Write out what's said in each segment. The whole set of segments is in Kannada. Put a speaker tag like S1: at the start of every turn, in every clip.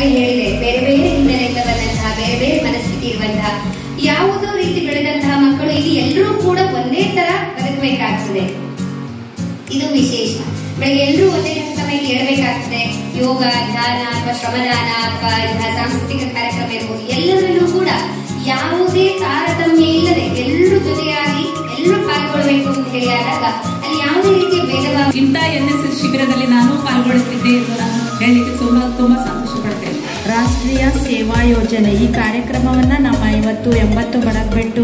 S1: ಈಗಾಗಲೇ ಹೇಳಿದೆ, ಬೇರೆ ಬೇರೆ ಹಿನ್ನೆಲೆಯಿಂದ ಬಂದಂತಹ, ಬೇರೆ ಬೇರೆ ಮನಸ್ಥಿತಿ ಇರುವಂತಹ, ಯಾವುದೋ ರೀತಿ ಬೆಳೆದಂತಹ ಮಕ್ಕಳು ಇಲ್ಲಿ ಎಲ್ಲರೂ ಕೂಡ ಒಂದೇ ತರ ಬದುಕಬೇಕಾಗ್ತದೆ. ಇದು ವಿಶೇಷ. ಬೆಳಗ್ಗೆ ಎಲ್ಲರೂ ಒಂದೇ ಸಮಯಕ್ಕೆ ಏಳಬೇಕಾಗ್ತದೆ. ಯೋಗ, ಧ್ಯಾನ ಅಥವಾ ಶ್ರಮದಾನ ಅಥವಾ ಇಂತಹ ಸಾಂಸ್ಕೃತಿಕ ಕಾರ್ಯಕ್ರಮ ಇರಬಹುದು, ಎಲ್ಲರಲ್ಲೂ ಕೂಡ ಯಾವುದೇ ತಾರತಮ್ಯ ಇಲ್ಲದೆ ಎಲ್ಲರೂ ಜೊತೆಯಾಗಿ ಎಲ್ಲರೂ ಪಾಲ್ಗೊಳ್ಳಬೇಕು ಅಂತ ಹೇಳಿದಾಗ ಅಲ್ಲಿ ಯಾವುದೇ ರೀತಿಯ ಭೇದಭಾವ.
S2: ಇಂಥ NSS ಶಿಬಿರದಲ್ಲಿ ನಾನು ಪಾಲ್ಗೊಳ್ಳುತ್ತಿದ್ದೆ ಎಂದು ನಾನು ಹೇಳಲಿಕ್ಕೆ ತುಂಬಾ ಸಂತೋಷ ಪಡ್ತೇನೆ.
S3: ರಾಷ್ಟ್ರೀಯ ಸೇವಾ ಯೋಜನೆ ಈ ಕಾರ್ಯಕ್ರಮವನ್ನು ನಮ್ಮ 80 ಬಡಗ್ಬೆಟ್ಟು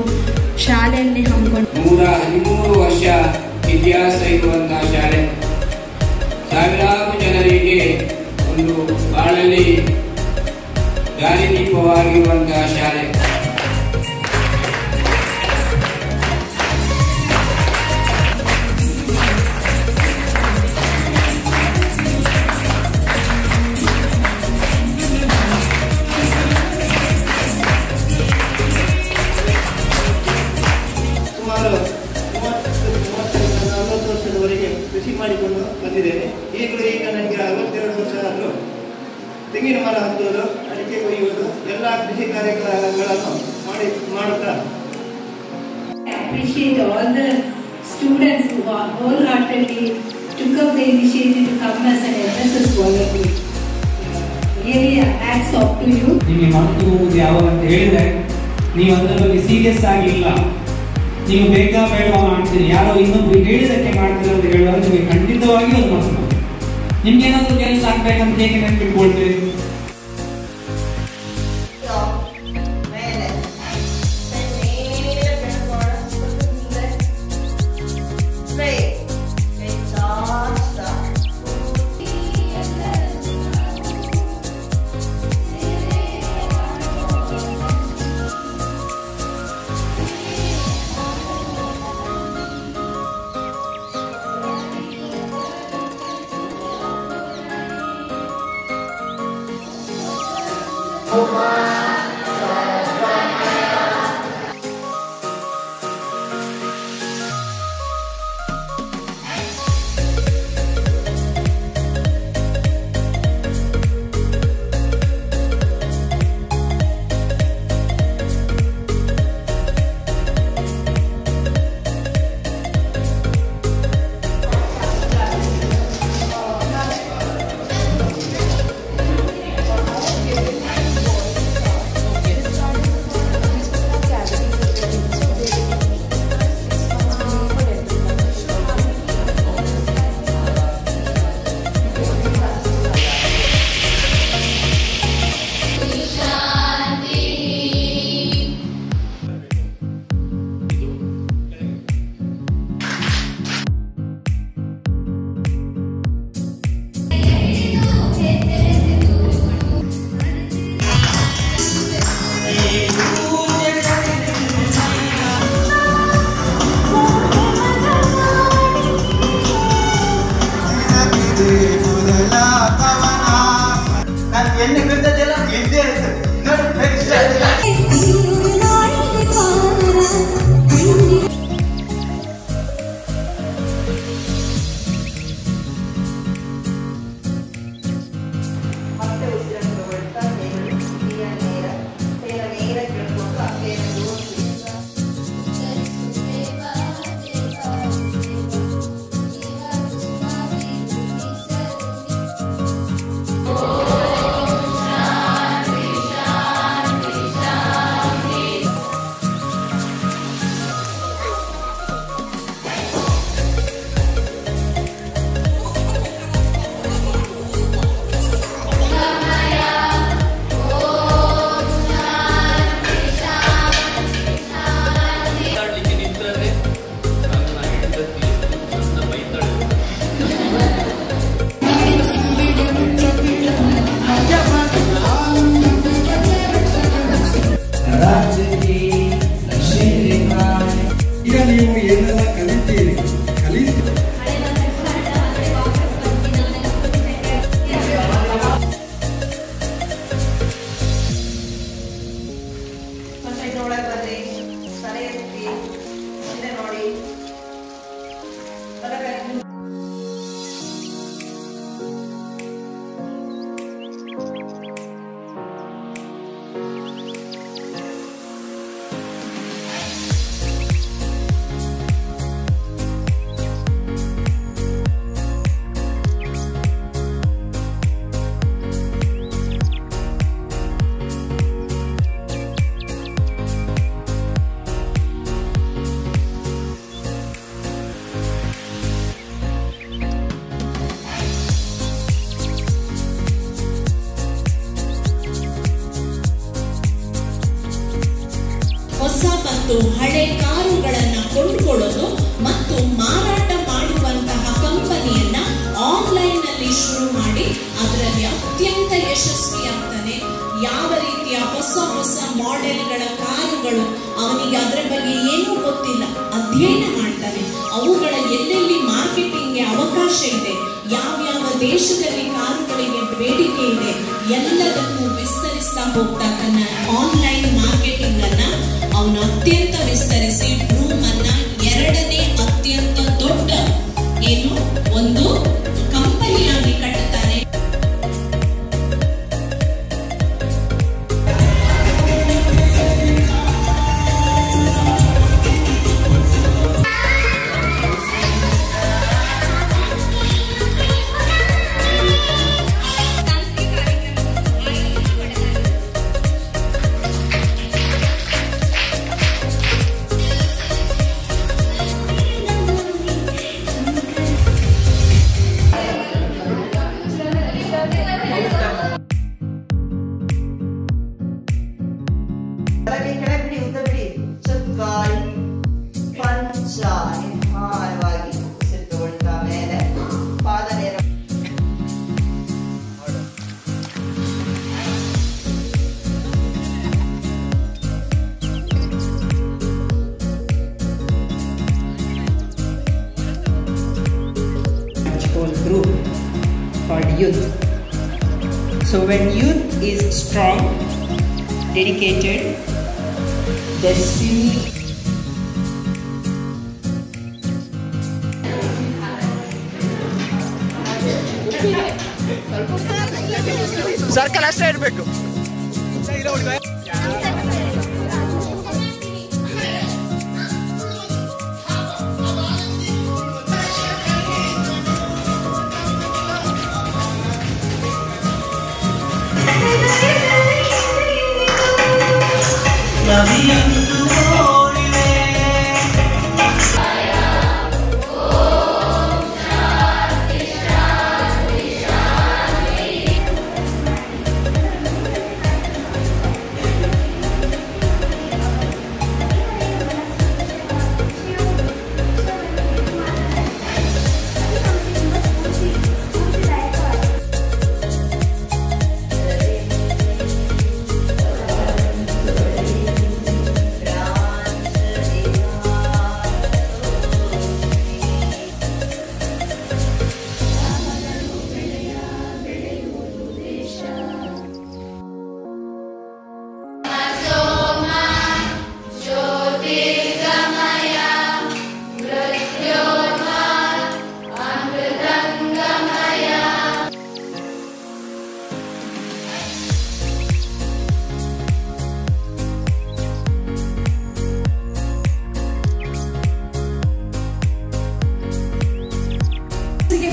S3: ಶಾಲೆಯಲ್ಲಿ ಹಮ್ಮಿಕೊಂಡು
S4: 113 ವರ್ಷ ಇತಿಹಾಸ ಇರುವಂತಹ ಶಾಲೆ, ಸಾವಿರಾರು ಜನರಿಗೆ ಒಂದು ಬಾಳಲ್ಲಿ ದಾರಿದೀಪವಾಗಿರುವಂತಹ ಶಾಲೆ.
S5: ಸುಮಾರು 40 ವರ್ಷದವರೆಗೆ ಕೃಷಿ ಮಾಡಿಕೊಂಡು ಬಂದಿದ್ದೇನೆ. ಈಗ ನನಗೆ 62 ವರ್ಷ ಆದರೂ ತೆಂಗಿನ ಮರ ಹತ್ತುವುದು, ಅಡಿಕೆ ಕೊಯ್ಯುವುದು, ಎಲ್ಲ ಕೃಷಿ ಕಾರ್ಯಕ್ರಮಗಳನ್ನು ಮಾಡುತ್ತಾ.
S6: Appreciate all the students who wholeheartedly took up the initiative to come as an NSS volunteer. Really, hats off to you.
S7: ನಿಮಗೆ ಮನಸ್ಸು ಹೋಗುವುದು ಯಾವಾಗ ಅಂತ ಹೇಳಿದ್ರೆ, ನೀವು ಅದರ ಬಗ್ಗೆ ಸೀರಿಯಸ್ ಆಗಿಲ್ಲ, ನೀವು ಬೇಗ ಬೇಡ ಮಾಡ್ತೀರಿ, ಯಾರೋ ಇನ್ನೊಬ್ರು ಹೇಳಿದಕ್ಕೆ ಮಾಡ್ತೀರಿ ಅಂತ ಹೇಳುವಾಗ ನಿಮಗೆ ಖಂಡಿತವಾಗಿ ಅದು ಮನಸ್ಸು. ನಿಮ್ಗೆ ಏನಾದ್ರು ಕೆಲಸ ಆಗ್ಬೇಕಂತ ಹೇಗೆ ನೆನಪಿಟ್ಕೊಳ್ತೀರಿ?
S8: ಮತ್ತು ಹಳೆ ಕಾರುಗಳನ್ನು ಕೊಂಡುಕೊಳ್ಳೋದು ಮತ್ತು ಮಾರಾಟ ಮಾಡುವಂತಹ ಕಂಪನಿಯನ್ನ ಆನ್ಲೈನ್ ನಲ್ಲಿ ಶುರು ಮಾಡಿ ಅದರಲ್ಲಿ ಅತ್ಯಂತ ಯಶಸ್ವಿಯಾಗ್ತಾನೆ. ಯಾವ ರೀತಿಯ ಹೊಸ ಹೊಸ ಮಾಡೆಲ್ಗಳ ಕಾರುಗಳು, ಅವನಿಗೆ ಅದರ ಬಗ್ಗೆ ಏನೂ ಗೊತ್ತಿಲ್ಲ, ಅಧ್ಯಯನ ಮಾಡ್ತಾನೆ. ಅವುಗಳ ಎಲ್ಲೆಲ್ಲಿ ಮಾರ್ಕೆಟಿಂಗ್ಗೆ ಅವಕಾಶ ಇದೆ, ಯಾವ್ಯಾವ ದೇಶದಲ್ಲಿ ಕಾರುಗಳಿಗೆ ಬೇಡಿಕೆ ಇದೆ, ಎಲ್ಲದಕ್ಕೂ ವಿಸ್ತರಿಸ್ತಾ ಹೋಗ್ತಾ ತನ್ನ ಆನ್ಲೈನ್ ಮಾರ್ಕೆಟಿಂಗ್ ಅನ್ನ ಅವನು ಅತ್ಯಂತ ವಿಸ್ತರಿಸಿ ರೂಮ್ ಅನ್ನ ಎರಡನೇ ಅತ್ಯಂತ ದೊಡ್ಡ ಒಂದು ಕಂಪನಿಯಾಗಿ ಕಟ್ಟುತ್ತಾನೆ.
S9: Group called youth. So when youth is strong, dedicated, destined,
S5: circle ಅಷ್ಟೇ ಇರಬೇಕು.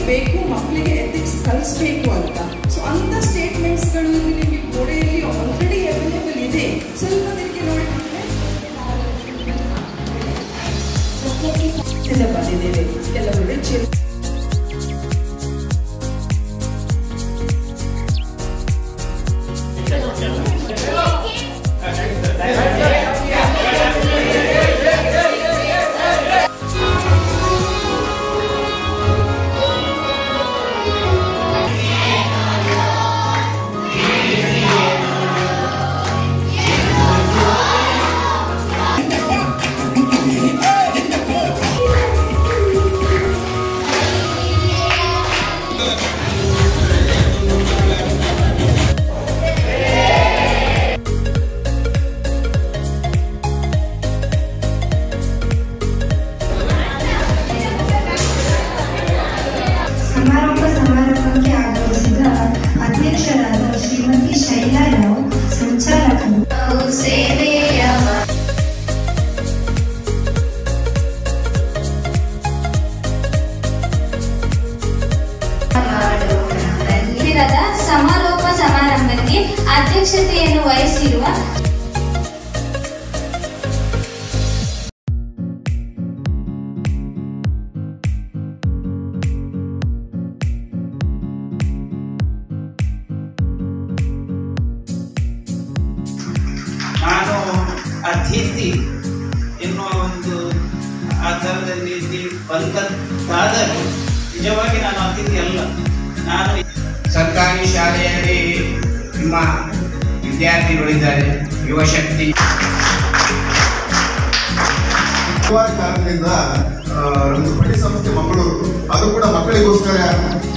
S10: ಬೇಕು ಮಕ್ಕಳಿಗೆ ಎಥಿಕ್ಸ್ ಕಲಿಸ್ಬೇಕು ಅಂತ. ಸೊ ಅಂತ ಸ್ಟೇಟ್ಮೆಂಟ್ಸ್ಗಳು ನಿಮಗೆ ಗೋಡೆಯಲ್ಲಿ ಆಲ್ರೆಡಿ ಅವೈಲೇಬಲ್ ಇದೆ. ಸ್ವಲ್ಪ ನಿಮಗೆ ನೋಡಿದ್ರೆ ಬಂದಿದ್ದೇವೆ ಕೆಲವು ರಿಚ್
S11: ಸಮಾರಂಭಕ್ಕೆ ಆಗಮಿಸಿದ ಅಧ್ಯಕ್ಷರಾದ ಶ್ರೀಮತಿ ಶೈಲಾ ರಾವ್, ಸಂಚಾಲಕರು ಸಮಾರೋಪ ಸಮಾರಂಭಕ್ಕೆ ಅಧ್ಯಕ್ಷತೆಯನ್ನು ವಹಿಸಿರುವ
S12: ನಾನು ಅತಿಥಿ ಆ ಥರದ ರೀತಿ ಬಂದದ್ದಾದರೂ ನಿಜವಾಗಿ ನಾನು ಅತಿಥಿ ಅಲ್ಲ. ನಾನು
S4: ಸರ್ಕಾರಿ ಶಾಲೆಯಲ್ಲಿ ನಿಮ್ಮ ವಿದ್ಯಾರ್ಥಿಗಳಿದ್ದಾರೆ, ಯುವ ಶಕ್ತಿ.
S13: ಕಾರಣದಿಂದ ಒಂದು ಬಡ್ಡಿ ಸಂಸ್ಥೆ ಮಂಗಳೂರು, ಅದು ಕೂಡ ಮಕ್ಕಳಿಗೋಸ್ಕರ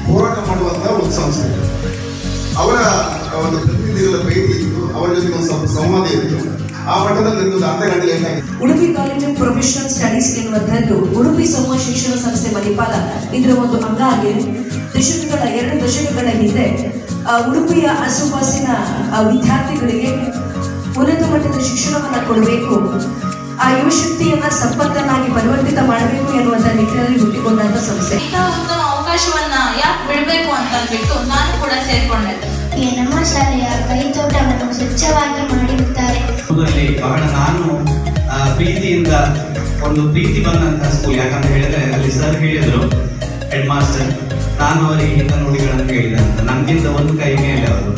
S13: ಹೋರಾಟ ಮಾಡುವಂತಹ ಒಂದು ಸಂಸ್ಥೆ. ಅವರ ಒಂದು ಪ್ರತಿನಿಧಿಗಳ ಭೇಟಿ ಇತ್ತು, ಅವರ ಜೊತೆ ಒಂದು ಸ್ವಲ್ಪ ಸಂವಾದ ಇತ್ತು. ಆ ಮಟ್ಟದಲ್ಲಿ ಒಂದು ಅರ್ಧ ಗಂಟೆ ಲೇಟ್ ಆಗಿದೆ.
S14: Udupi college of professional studies ಎನ್ನುವಂತಹದ್ದು ಉಡುಪಿ ಸಮೂಹ ಶಿಕ್ಷಣ ಸಂಸ್ಥೆ ಮಣಿಪಾಲ ಇದರ ಒಂದು ಅಂಗ ಆಗಿದೆ. 2 ದಶಕಗಳ ಹಿಂದೆ ಉಡುಪಿಯ ಆಸುಪಾಸಿನ ವಿದ್ಯಾರ್ಥಿಗಳಿಗೆ ಉನ್ನತ ಮಟ್ಟದ ಶಿಕ್ಷಣವನ್ನು ಕೊಡಬೇಕು, ಆ ಯುವಶಕ್ತಿಯನ್ನ ಸಂಪತ್ತನ್ನಾಗಿ ಪರಿವರ್ತಿತ ಮಾಡಬೇಕು ಎನ್ನುವಂತ ನಿಟ್ಟಿನಲ್ಲಿ ಹುಟ್ಟಿಕೊಂಡಂತ ಸಂಸ್ಥೆ.
S11: ಒಂದು ಅವಕಾಶವನ್ನ ಯಾಕೆ ಬಿಡಬೇಕು ಅಂತ ಅಂದ್ಬಿಟ್ಟು ನಾನು ಕೂಡ ಸೇರ್ಕೊಂಡೆ. ನಮ್ಮ ಶಾಲೆಯ ಕೈತೋಟವನ್ನು ಸ್ವಚ್ಛವಾಗಿ ಮಾಡಿರುತ್ತಾರೆ.
S15: ಬಹಳ ನಾನು ಪ್ರೀತಿಯಿಂದ ಒಂದು ಪ್ರೀತಿ ಬಂದಂತಹ ಸ್ಕೂಲ್. ಯಾಕಂತ ಹೇಳಿದ್ರೆ ಅಲ್ಲಿ ಸರ್ ಹೇಳಿದ್ರು, ಹೆಡ್ ಮಾಸ್ಟರ್, ನಾನು ಅವರಿಗೆ ಹಿತ ನುಡಿಗಳನ್ನು ಹೇಳಿದೆ ಅಂತ. ನಮ್ಗಿಂತ ಒಂದು ಕೈ ಮೇಲೆ ಅವರು